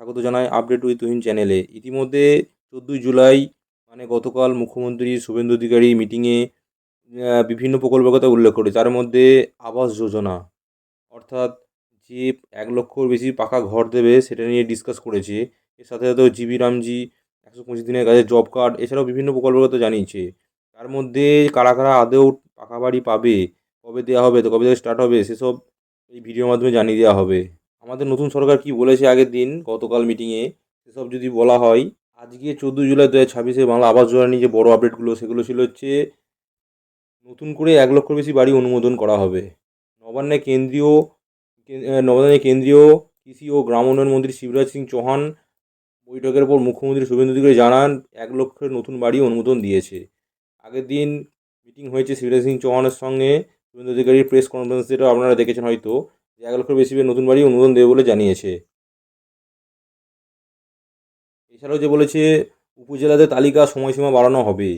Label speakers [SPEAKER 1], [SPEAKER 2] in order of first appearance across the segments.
[SPEAKER 1] স্বাগত জানাই update with Tuhin চ্যানেলে। ইতিমধ্যে 14ই জুলাই মানে গতকাল মুখ্যমন্ত্রী শুভেন্দু অধিকারী মিটিংয়ে বিভিন্ন প্রকল্পের কথা উল্লেখ করে, তার মধ্যে আবাস যোজনা অর্থাৎ যে 1 লক্ষর বেশি পাকা ঘর দেবে সেটা নিয়ে ডিসকাস করেছে। এর সাথে সাথেও জিবি রামজি 125 দিনের কাজে জব কার্ড এছাড়াও বিভিন্ন প্রকল্পের কথা জানিয়েছে। তার মধ্যে কারা কারা আদৌ পাকা বাড়ি পাবে, কবে দেওয়া হবে, তো কবে থেকে স্টার্ট হবে, সেসব এই ভিডিওর মাধ্যমে জানিয়ে দেওয়া হবে। আমাদের নতুন সরকার কি বলেছে আগের দিন গতকাল মিটিংয়ে সেসব যদি বলা হয়, আজকে 14ই জুলাই 2026 বাংলা আবাস যোজনা নিয়ে যে বড় আপডেটগুলো সেগুলো ছিল হচ্ছে নতুন করে 1 লক্ষর বেশি বাড়ি অনুমোদন করা হবে। নবান্নে কেন্দ্রীয় নবান্নে কেন্দ্রীয় কৃষি ও গ্রাম উন্নয়ন মন্ত্রী শিবরাজ সিং চৌহান বৈঠকের পর মুখ্যমন্ত্রী শুভেন্দু অধিকারী জানান 1 লক্ষের নতুন বাড়ি অনুমোদন দিয়েছে। আগের দিন মিটিং হয়েছে শিবরাজ সিং চৌহানের সঙ্গে শুভেন্দু অধিকারীর প্রেস কনফারেন্স, যেটা আপনারা দেখেছেন হয়তো, যে 1 লক্ষের বেশি নতুন বাড়ি অনুমোদন দেবে বলে জানিয়েছে। এছাড়াও যে বলেছে উপজেলাদের তালিকা সময়সীমা বাড়ানো হবে।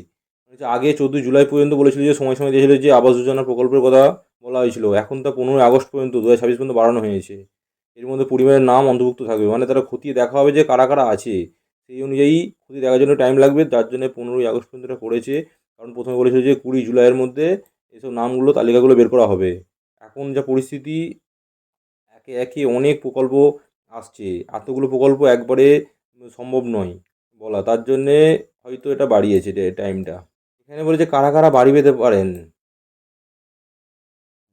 [SPEAKER 1] বলেছে আগে 14ই জুলাই পর্যন্ত বলেছিল, যে সময়সীমা দিয়েছিল, যে আবাস যোজনা প্রকল্পের কথা বলা হয়েছিল, এখন তা 15ই আগস্ট পর্যন্ত 2026 পর্যন্ত বাড়ানো হয়েছে। এর মধ্যে পরিবারের নাম অন্তর্ভুক্ত থাকবে, মানে তারা খতিয়ে দেখা হবে যে কারা কারা আছে, সেই অনুযায়ী খতিয়ে দেখার জন্য টাইম লাগবে, যার জন্য 15ই আগস্ট পর্যন্ত এটা করেছে। কারণ প্রথমে বলেছিল যে 20 জুলাইয়ের মধ্যে এসব নামগুলো তালিকাগুলো বের করা হবে। এখন যা পরিস্থিতি, একে একে অনেক প্রকল্প আসছে, এতগুলো প্রকল্প একবারে সম্ভব নয় বলা, তার জন্যে হয়তো এটা বাড়িয়েছে টাইমটা। এখানে বলেছে কারা কারা বাড়ি পেতে পারেন।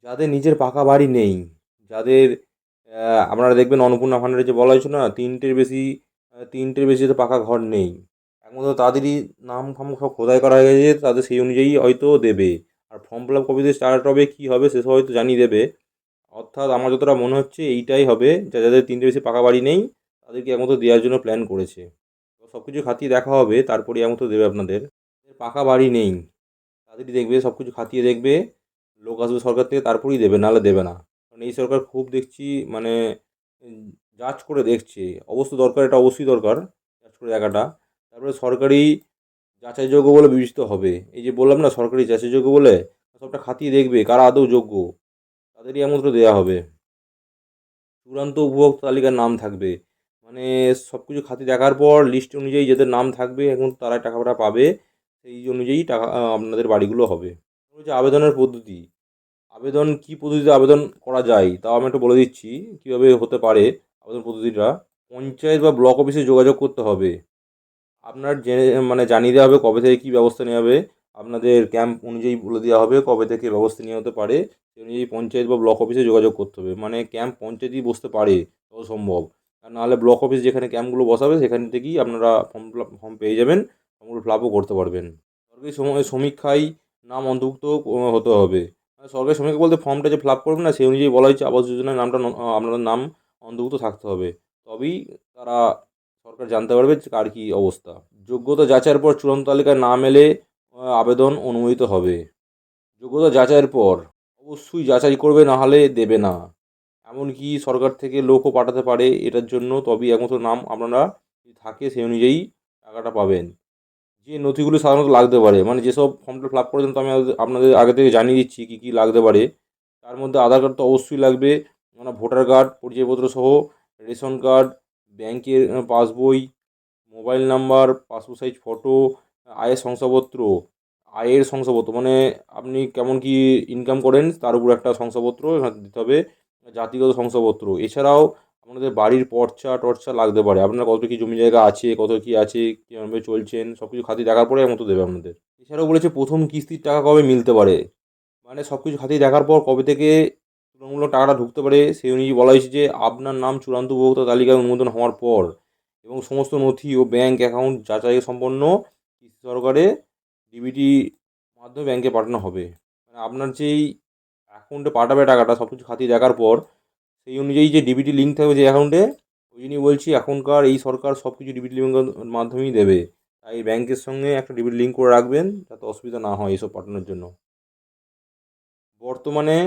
[SPEAKER 1] যাদের নিজের পাকা বাড়ি নেই, যাদের আপনারা দেখবেন অন্নপূর্ণা ভাণ্ডারে যে বলা হয়েছিল না, তিনটের বেশি তো পাকা ঘর নেই, একমাত্র তাদেরই নাম ফাম সব খোদাই করা হয়ে গেছে, তাদের সেই অনুযায়ী হয়তো দেবে। আর ফর্ম ফিল আপ কবে থেকে স্টার্ট হবে, কী হবে, সেসব হয়তো জানিয়ে দেবে। অর্থাৎ আমার যতটা মনে হচ্ছে এইটাই হবে, যাদের তিনটে বেশি পাকা বাড়ি নেই তাদেরকে একমাত্র দেওয়ার জন্য প্ল্যান করেছে। সব কিছু খাতিয়ে দেখা হবে, তারপরে একমাত্র দেবে আপনাদের। পাকা বাড়ি নেই তাদেরই দেখবে, সব কিছু খাতিয়ে দেখবে, লোক আসবে সরকার থেকে, তারপরেই দেবে, নাহলে দেবে না। কারণ এই সরকার খুব দেখছি মানে জাজ করে দেখছে, অবশ্য দরকার, এটা অবশ্যই দরকার জাজ করে দেখাটা। তারপরে সরকারি যাচাইযোগ্য বলে বিবেচিত হবে। এই যে বললাম না সরকারি যাচাইযোগ্য বলে, সবটা খাতিয়ে দেখবে কারা আদৌ যোগ্য, তাদেরই একমাত্র দেওয়া হবে। চূড়ান্ত উপভোক্তা তালিকার নাম থাকবে, মানে সব কিছু খাতিয়ে দেখার পর লিস্ট অনুযায়ী যাদের নাম থাকবে এখন তারাই টাকাটা পাবে, সেই অনুযায়ী টাকা আপনাদের বাড়িগুলো হবে। যে আবেদনের পদ্ধতি, আবেদন কী পদ্ধতিতে আবেদন করা যায় তাও আমি একটু বলে দিচ্ছি কীভাবে হতে পারে আবেদন পদ্ধতিটা। পঞ্চায়েত বা ব্লক অফিসে যোগাযোগ করতে হবে, আপনার জেনে মানে জানিয়ে দেওয়া হবে কবে থেকে কী ব্যবস্থা নেওয়া হবে, আপনাদের ক্যাম্প অনুযায়ী বলে দেওয়া হবে কবে থেকে ব্যবস্থা নেওয়া হতে পারে, সেই অনুযায়ী পঞ্চায়েত বা ব্লক অফিসে যোগাযোগ করতে হবে। মানে ক্যাম্প পঞ্চায়েতই বসতে পারে যত সম্ভব, আর নাহলে ব্লক অফিস যেখানে ক্যাম্পগুলো বসাবে সেখান থেকেই আপনারা ফর্ম পেয়ে যাবেন, ফর্মগুলো ফিল আপও করতে পারবেন। সরকারি সমীক্ষায় নাম অন্তর্ভুক্ত হতে হবে। মানে সরকারি সমীক্ষা বলতে ফর্মটা যে ফিল আপ করবেন না, সেই অনুযায়ী বলা হয়েছে আবাস যোজনায় নামটা আপনাদের নাম অন্তর্ভুক্ত থাকতে হবে, তবেই তারা সরকার জানতে পারবে যে কার কী অবস্থা। যোগ্যতা যাচাইয়ের পর চূড়ান্ত তালিকায় নাম এলে আবেদন অনুমোদিত হবে। যোগ্যতা যাচাইয়ের পর অবশ্যই যাচাই করবে, না হলে দেবে না। এমনকি সরকার থেকে লোকও পাঠাতে পারে এটার জন্য, তবেই একমাত্র নাম আপনারা যদি থাকে সেই অনুযায়ী টাকাটা পাবেন। যে নথিগুলো সাধারণত লাগতে পারে, মানে যেসব ফর্মটা ফিল আপ করেছেন, তো আমি আপনাদের আগে থেকে জানিয়ে দিচ্ছি কী কী লাগতে পারে। তার মধ্যে আধার কার্ড তো অবশ্যই লাগবে, মানে ভোটার কার্ড, পরিচয়পত্র সহ, রেশন কার্ড, ব্যাংকের passbook, mobile number, passport size photo, আয়ের শংসাপত্র মানে আপনি কেমন কি ইনকাম করেন তার উপর একটা শংসাপত্র এখানে দিতে হবে, জাতিগত শংসাপত্র। এছাড়াও আপনাদের বাড়ির পর্চা টর্চা লাগতে পারে, আপনার কত কী জমি জায়গা আছে, কত কী আছে, কীভাবে চলছেন, সব কিছু খাতিয়ে দেখার পরে মতো দেবে আপনাদের। এছাড়াও বলেছে প্রথম কিস্তির টাকা কবে মিলতে পারে, মানে সব কিছু খাতিয়ে দেখার পর কবে থেকে তুলনামূলক টাকাটা ঢুকতে পারে সেই অনুযায়ী বলা হয়েছে, যে আপনার নাম চূড়ান্ত উপভোক্তা তালিকায় অনুমোদন হওয়ার পর এবং সমস্ত নথি ও ব্যাংক অ্যাকাউন্ট যাচাই সম্পন্ন কিস্তি সহকারে ডিবিটি মাধ্যমে ব্যাংকে পাঠানো হবে। মানে আপনার যেই অ্যাকাউন্টে পাঠাবে টাকাটা সব কিছু খাতিয়ে দেখার পর সেই অনুযায়ী যে ডিবিটি লিঙ্ক থাকবে যে অ্যাকাউন্টে, ওই জন্যই বলছি এখনকার এই সরকার সব কিছু ডিবিটি লিঙ্কের মাধ্যমেই দেবে, তাই ব্যাংকের সঙ্গে একটা ডিবিটি লিঙ্ক করে রাখবেন যাতে অসুবিধা না হয় এইসব পাঠানোর জন্য। বর্তমানে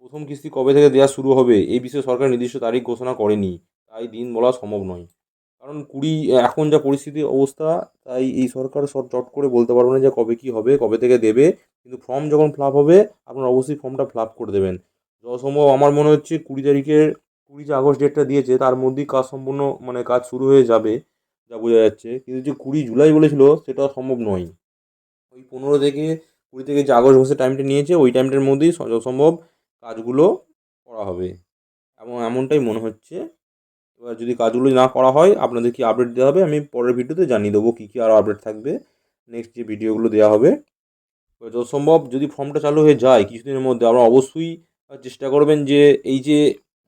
[SPEAKER 1] প্রথম কিস্তি কবে থেকে দেওয়া শুরু হবে এই বিষয়ে সরকার নির্দিষ্ট তারিখ ঘোষণা করেনি, তাই দিন বলা সম্ভব নয়। কারণ এখন যা পরিস্থিতি অবস্থা, তাই এই সরকার সব চট করে বলতে পারবে না যে কবে কী হবে, কবে থেকে দেবে। কিন্তু ফর্ম যখন ফিল আপ হবে আপনারা অবশ্যই ফর্মটা ফিল আপ করে দেবেন। যত সম্ভব আমার মনে হচ্ছে 20 তারিখের 20 আগস্ট ডেটটা দিয়েছে, তার মধ্যেই কাজ সম্পূর্ণ মানে কাজ শুরু হয়ে যাবে যা বোঝা যাচ্ছে। কিন্তু যে 20 জুলাই বলেছিল সেটা সম্ভব নয়। ওই 15 থেকে 20 থেকে যে আগস্ট মাসের টাইমটা নিয়েছে ওই টাইমটার মধ্যেই যথাসম্ভব কাজগুলো করা হবে, এমনটাই মনে হচ্ছে। এবার যদি কাজগুলো না করা হয় আপনাদের কি আপডেট দেওয়া হবে, আমি পরের ভিডিওতে জানিয়ে দেবো কী কী আরও আপডেট থাকবে নেক্সট যে ভিডিওগুলো দেওয়া হবে। এবার যত সম্ভব যদি ফর্মটা চালু হয়ে যায় কিছুদিনের মধ্যে, আপনারা অবশ্যই চেষ্টা করবেন যে এই যে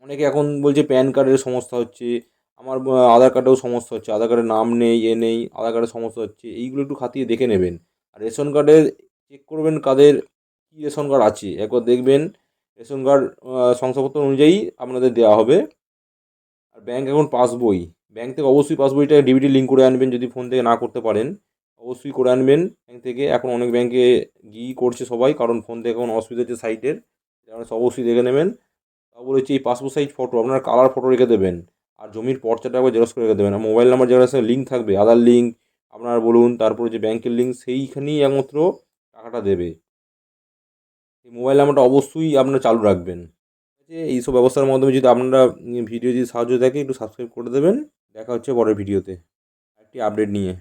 [SPEAKER 1] অনেকে এখন বলছে প্যান কার্ডের সমস্যা হচ্ছে, আমার আধার কার্ডেও সমস্যা হচ্ছে, আধার কার্ডের নাম নেই নেই, আধার কার্ডের সমস্যা হচ্ছে, এইগুলো একটু খাতিয়ে দেখে নেবেন। আর রেশন কার্ডের চেক করবেন কাদের কী রেশন কার্ড আছে, একবার দেখবেন রেশন কার্ড শংসাপত্র অনুযায়ী আপনাদের দেওয়া হবে। আর ব্যাঙ্ক অ্যাকাউন্ট পাসবই, ব্যাঙ্ক থেকে অবশ্যই পাসবইটা ডিবিটি লিঙ্ক করে আনবেন, যদি ফোন থেকে না করতে পারেন অবশ্যই করে আনবেন ব্যাঙ্ক থেকে। এখন অনেক ব্যাঙ্কে গিয়েই করছে সবাই, কারণ ফোন থেকে এখন অসুবিধা হচ্ছে সাইটের, আপনারা অবশ্যই দেখে নেবেন। তারপর হচ্ছে এই পাসপোর্ট সাইজ ফটো, আপনার কালার ফটো রেখে দেবেন, আর জমির পর্চাটা একবার জেরক্স করে রেখে দেবেন। আর মোবাইল নাম্বার যেটার সাথে লিঙ্ক থাকবে, আধার লিঙ্ক আপনার বলুন, তারপরে যে ব্যাঙ্কের লিঙ্ক, সেইখানেই একমাত্র টাকাটা দেবে। এই মোবাইল নাম্বারটা অবশ্যই আপনারা চালু রাখবেন। ঠিক আছে, এইসব ব্যবস্থার মাধ্যমে যদি আপনারা ভিডিও যদি সাহায্য থাকে একটু সাবস্ক্রাইব করে দেবেন। দেখা হচ্ছে পরের ভিডিওতে একটি আপডেট নিয়ে।